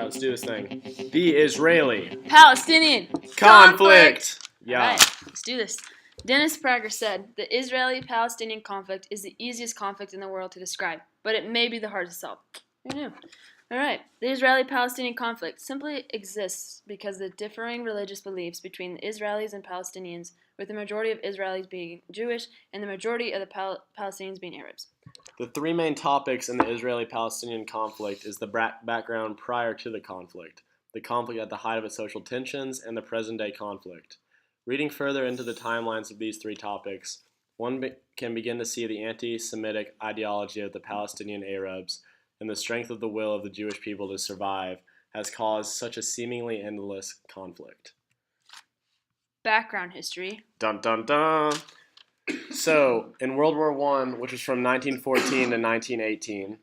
let's do this thing. The Israeli-Palestinian Conflict! Yeah. All right, let's do this. Dennis Prager said, the Israeli-Palestinian conflict is the easiest conflict in the world to describe, but it may be the hardest to solve. Who knew? All right, the Israeli-Palestinian conflict simply exists because of the differing religious beliefs between the Israelis and Palestinians, with the majority of Israelis being Jewish and the majority of the Palestinians being Arabs. The three main topics in the Israeli-Palestinian conflict is the background prior to the conflict at the height of its social tensions, and the present-day conflict. Reading further into the timelines of these three topics, one can begin to see the anti-Semitic ideology of the Palestinian Arabs and the strength of the will of the Jewish people to survive has caused such a seemingly endless conflict. Background history. Dun dun dun! So, in World War I, which was from 1914 to 1918,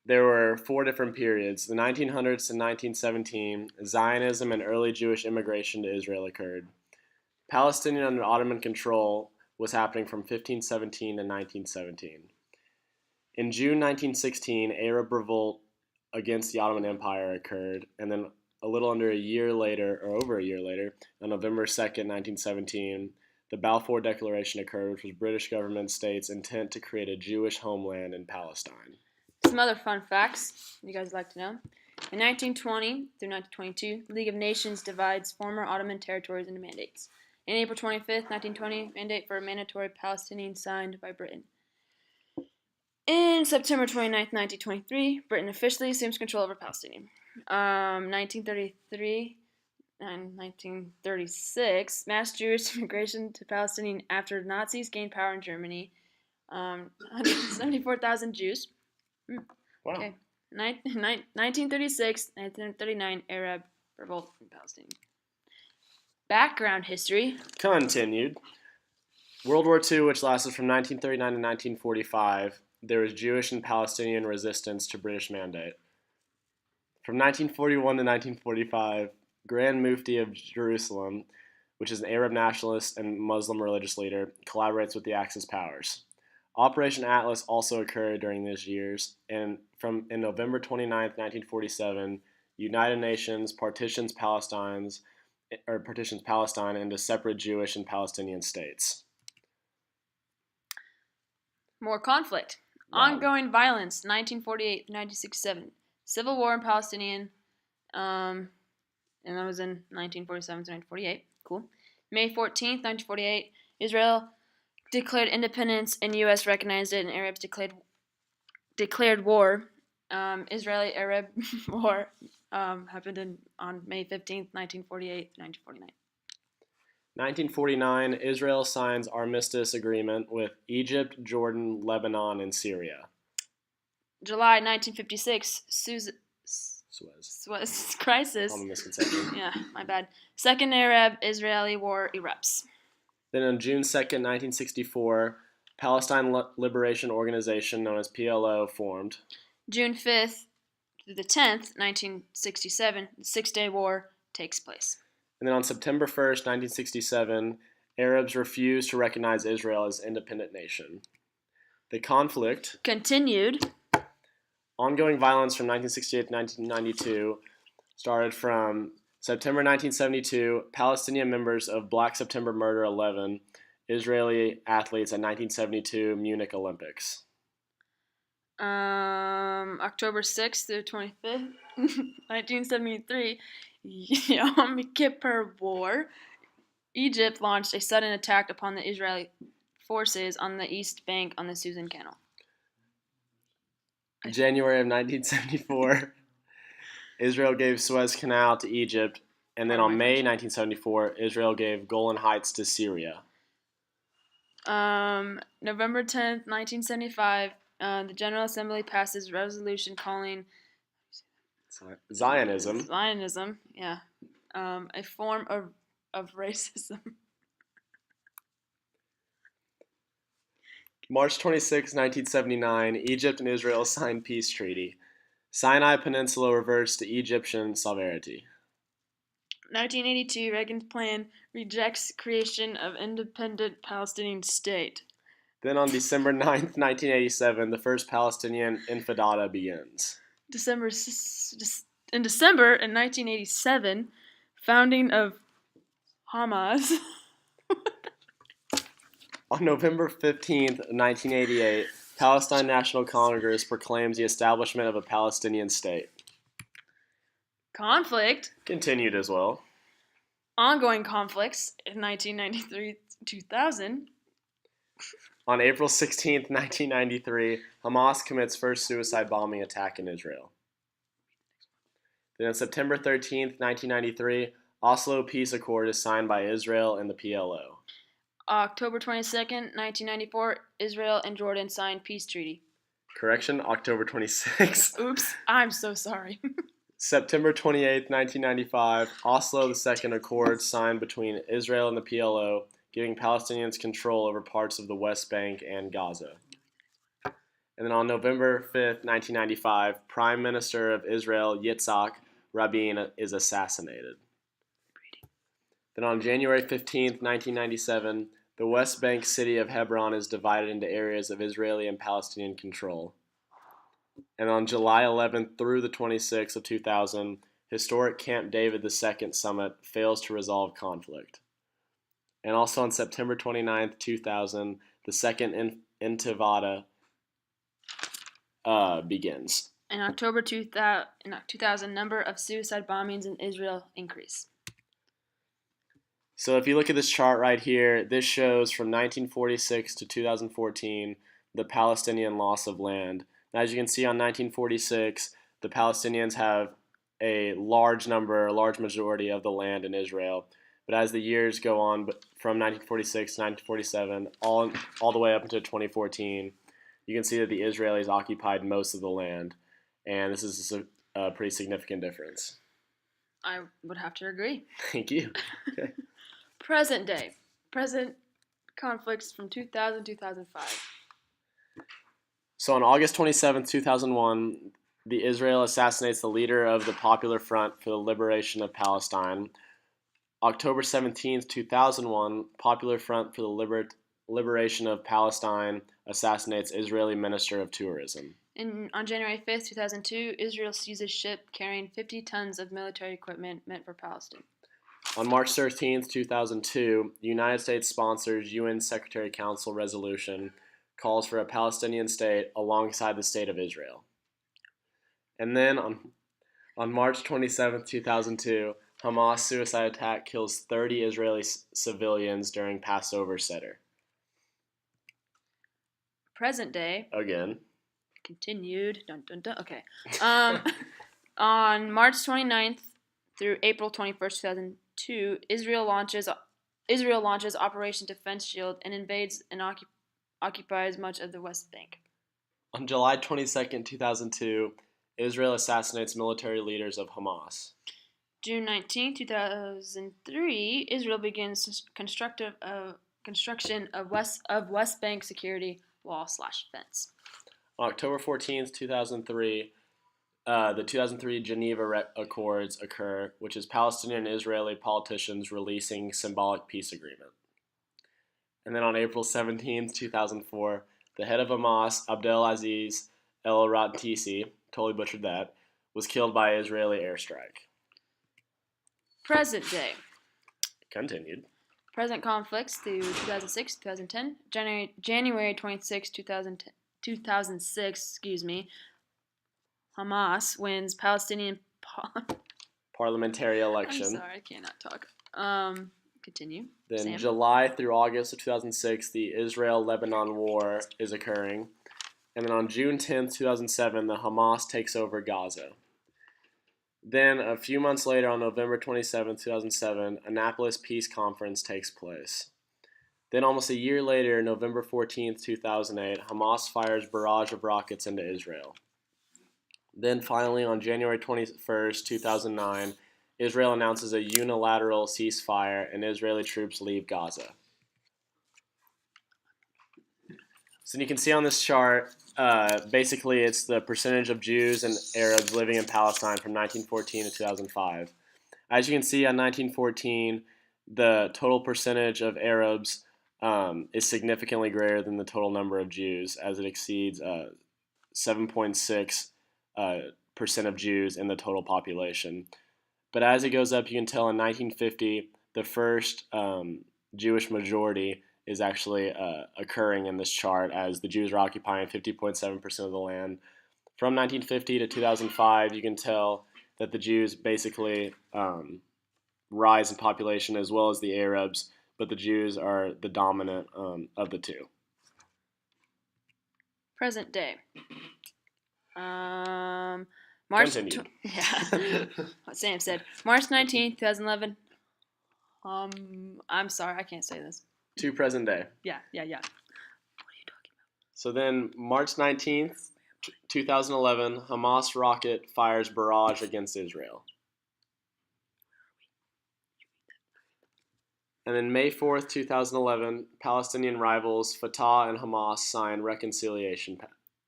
there were four different periods. The 1900s to 1917, Zionism and early Jewish immigration to Israel occurred. Palestinian under Ottoman control was happening from 1517 to 1917. In June 1916, Arab revolt against the Ottoman Empire occurred, and then a little under a year later, or over a year later, on November 2nd, 1917, the Balfour Declaration occurred, which was British government states' intent to create a Jewish homeland in Palestine. Some other fun facts you guys like to know. In 1920 through 1922, the League of Nations divides former Ottoman territories into mandates. In April 25th, 1920, mandate for a mandatory Palestinian signed by Britain. In September 29th, 1923, Britain officially assumes control over Palestine. 1933 and 1936, mass Jewish immigration to Palestine after Nazis gained power in Germany. 174,000 Jews. Wow. Okay. 1936, 1939, Arab revolt in Palestine. Background history. Continued. World War II, which lasted from 1939 to 1945, there was Jewish and Palestinian resistance to British mandate. From 1941 to 1945, Grand Mufti of Jerusalem, which is an Arab nationalist and Muslim religious leader, collaborates with the Axis powers. Operation Atlas also occurred during these years, and in November 29, 1947, United Nations partitions Palestine into separate Jewish and Palestinian states. More conflict. Wow. Ongoing violence, 1948 to 1967. Civil war in Palestinian, and that was in 1947 to 1948. Cool. May 14th, 1948, Israel declared independence and U.S. recognized it, and Arabs declared war. Israeli-Arab War happened on May 15th, 1948 to 1949. 1949, Israel signs armistice agreement with Egypt, Jordan, Lebanon, and Syria. July 1956, Suez crisis. On the misconception. Yeah, my bad. Second Arab-Israeli war erupts. Then on June 2nd, 1964, Palestine Liberation Organization, known as PLO, formed. June 5th through the 10th, 1967, the Six-Day War takes place. And then on September 1st, 1967, Arabs refused to recognize Israel as an independent nation. The conflict continued. Ongoing violence from 1968 to 1992 started from September 1972, Palestinian members of Black September Murder 11, Israeli athletes at 1972 Munich Olympics. October 6th through 25th, 1973, Yom Kippur War. Egypt launched a sudden attack upon the Israeli forces on the east bank on the Suez Canal. January of 1974, Israel gave Suez Canal to Egypt, and then on May 1974, Israel gave Golan Heights to Syria. November 10th, 1975, the General Assembly passes resolution calling Zionism, yeah, a form of racism. March 26, 1979, Egypt and Israel signed peace treaty. Sinai Peninsula reverts to Egyptian sovereignty. 1982, Reagan's plan rejects creation of independent Palestinian state. Then on December 9th, 1987, the first Palestinian Intifada begins. December 6th, In December in 1987, founding of Hamas. On November 15th, 1988, Palestine National Congress proclaims the establishment of a Palestinian state. Conflict. Continued as well. Ongoing conflicts in 1993-2000. On April 16th, 1993, Hamas commits first suicide bombing attack in Israel. Then on September 13th, 1993, Oslo Peace Accord is signed by Israel and the PLO. October 22nd, 1994, Israel and Jordan signed peace treaty. Correction, October 26th. Oops, I'm so sorry. September 28th, 1995, Oslo II Accord signed between Israel and the PLO, giving Palestinians control over parts of the West Bank and Gaza. And then on November 5th, 1995, Prime Minister of Israel, Yitzhak Rabin, is assassinated. Then on January 15th, 1997, the West Bank city of Hebron is divided into areas of Israeli and Palestinian control. And on July 11th through the 26th of 2000, historic Camp David II summit fails to resolve conflict. And also on September 29th, 2000, the second Intifada begins. In October 2000, number of suicide bombings in Israel increase. So if you look at this chart right here, this shows from 1946 to 2014 the Palestinian loss of land. And as you can see on 1946, the Palestinians have a large majority of the land in Israel. But as the years go on, from 1946 to 1947, all the way up until 2014, you can see that the Israelis occupied most of the land. And this is a pretty significant difference. I would have to agree. Thank you. Okay. Present day. Present conflicts from 2000 to 2005. So on August 27th, 2001, Israel assassinates the leader of the Popular Front for the Liberation of Palestine. October 17th, 2001, Popular Front for the Liberation of Palestine assassinates Israeli Minister of Tourism. On January 5th, 2002, Israel seizes ship carrying 50 tons of military equipment meant for Palestine. On March 13th, 2002, the United States sponsors UN Secretary Council resolution calls for a Palestinian state alongside the state of Israel. And then on March 27th, 2002, Hamas suicide attack kills 30 Israeli civilians during Passover Seder. Present day. Again. Continued. Dun, dun, dun. Okay. On March 29th through April 21st, 2002, Israel launches Operation Defense Shield and invades and occupies much of the West Bank. On July 22nd, 2002, Israel assassinates military leaders of Hamas. June 19, 2003, Israel begins construction of West Bank security wall/fence. On October 14th, 2003, the 2003 Geneva Accords occur, which is Palestinian and Israeli politicians releasing symbolic peace agreement. And then on April 17th, 2004, the head of Hamas, Abdelaziz El-Rantisi, totally butchered that, was killed by Israeli airstrike. Present day. Continued. Present conflicts through 2006, 2010, January 26, 2006, Hamas wins Palestinian parliamentary election. I'm sorry, I cannot talk. Continue. Then Sam? July through August of 2006, the Israel-Lebanon war is occurring. And then on June 10th, 2007, the Hamas takes over Gaza. Then a few months later, on November 27th, 2007, Annapolis Peace Conference takes place. Then almost a year later, November 14th, 2008, Hamas fires barrage of rockets into Israel. Then finally, on January 21st, 2009, Israel announces a unilateral ceasefire and Israeli troops leave Gaza. So you can see on this chart, basically it's the percentage of Jews and Arabs living in Palestine from 1914 to 2005. As you can see on 1914, the total percentage of Arabs is significantly greater than the total number of Jews, as it exceeds 7.6 percent of Jews in the total population. But as it goes up, you can tell in 1950, the first Jewish majority is actually occurring in this chart as the Jews are occupying 50.7% of the land. From 1950 to 2005, you can tell that the Jews basically rise in population as well as the Arabs, but the Jews are the dominant of the two. Present day. March. Continue. What Sam said. March 19th, 2011. I'm sorry, I can't say this. To present day. Yeah. What are you talking about? So then, March 19th, 2011, Hamas rocket fires barrage against Israel. And then May 4th, 2011, Palestinian rivals Fatah and Hamas sign reconciliation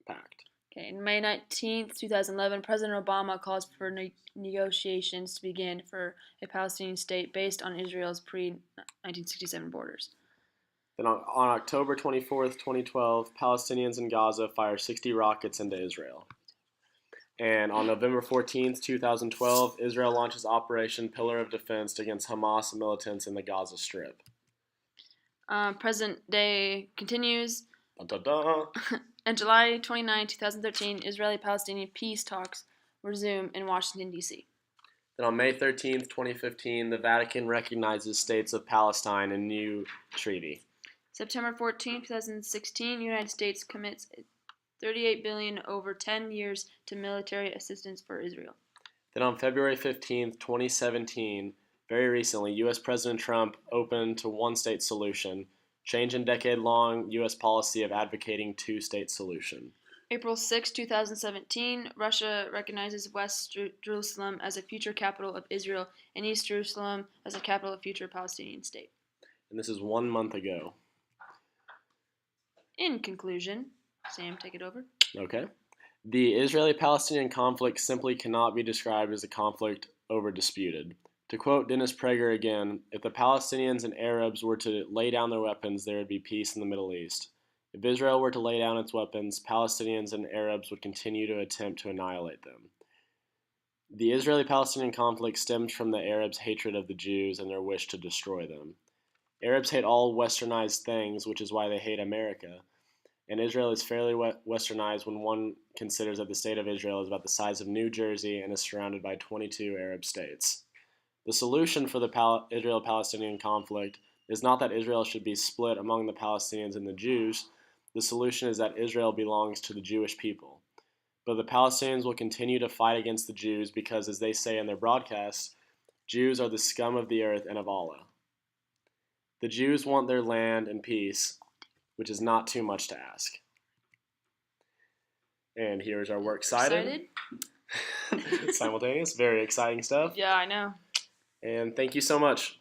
pact. Okay, in May 19th, 2011, President Obama calls for negotiations to begin for a Palestinian state based on Israel's pre-1967 borders. Then on October 24th, 2012, Palestinians in Gaza fire 60 rockets into Israel. And on November 14th, 2012, Israel launches Operation Pillar of Defense against Hamas militants in the Gaza Strip. Present day continues. Da-da-da. On July 29, 2013, Israeli-Palestinian peace talks resume in Washington, D.C. Then on May 13th, 2015, the Vatican recognizes states of Palestine in new treaty. September 14, 2016, United States commits $38 billion over 10 years to military assistance for Israel. Then on February 15th, 2017, very recently, U.S. President Trump opened to one-state solution, change in decade-long U.S. policy of advocating two-state solution. April 6, 2017, Russia recognizes West Jerusalem as a future capital of Israel and East Jerusalem as a capital of future Palestinian state. And this is 1 month ago. In conclusion, Sam, take it over. Okay. The Israeli-Palestinian conflict simply cannot be described as a conflict over disputed. To quote Dennis Prager again, if the Palestinians and Arabs were to lay down their weapons, there would be peace in the Middle East. If Israel were to lay down its weapons, Palestinians and Arabs would continue to attempt to annihilate them. The Israeli-Palestinian conflict stems from the Arabs' hatred of the Jews and their wish to destroy them. Arabs hate all westernized things, which is why they hate America. And Israel is fairly westernized when one considers that the state of Israel is about the size of New Jersey and is surrounded by 22 Arab states. The solution for the Israel-Palestinian conflict is not that Israel should be split among the Palestinians and the Jews. The solution is that Israel belongs to the Jewish people. But the Palestinians will continue to fight against the Jews because, as they say in their broadcasts, Jews are the scum of the earth and of Allah. The Jews want their land and peace, which is not too much to ask. And here's our works cited. Simultaneous, very exciting stuff. Yeah, I know. And thank you so much.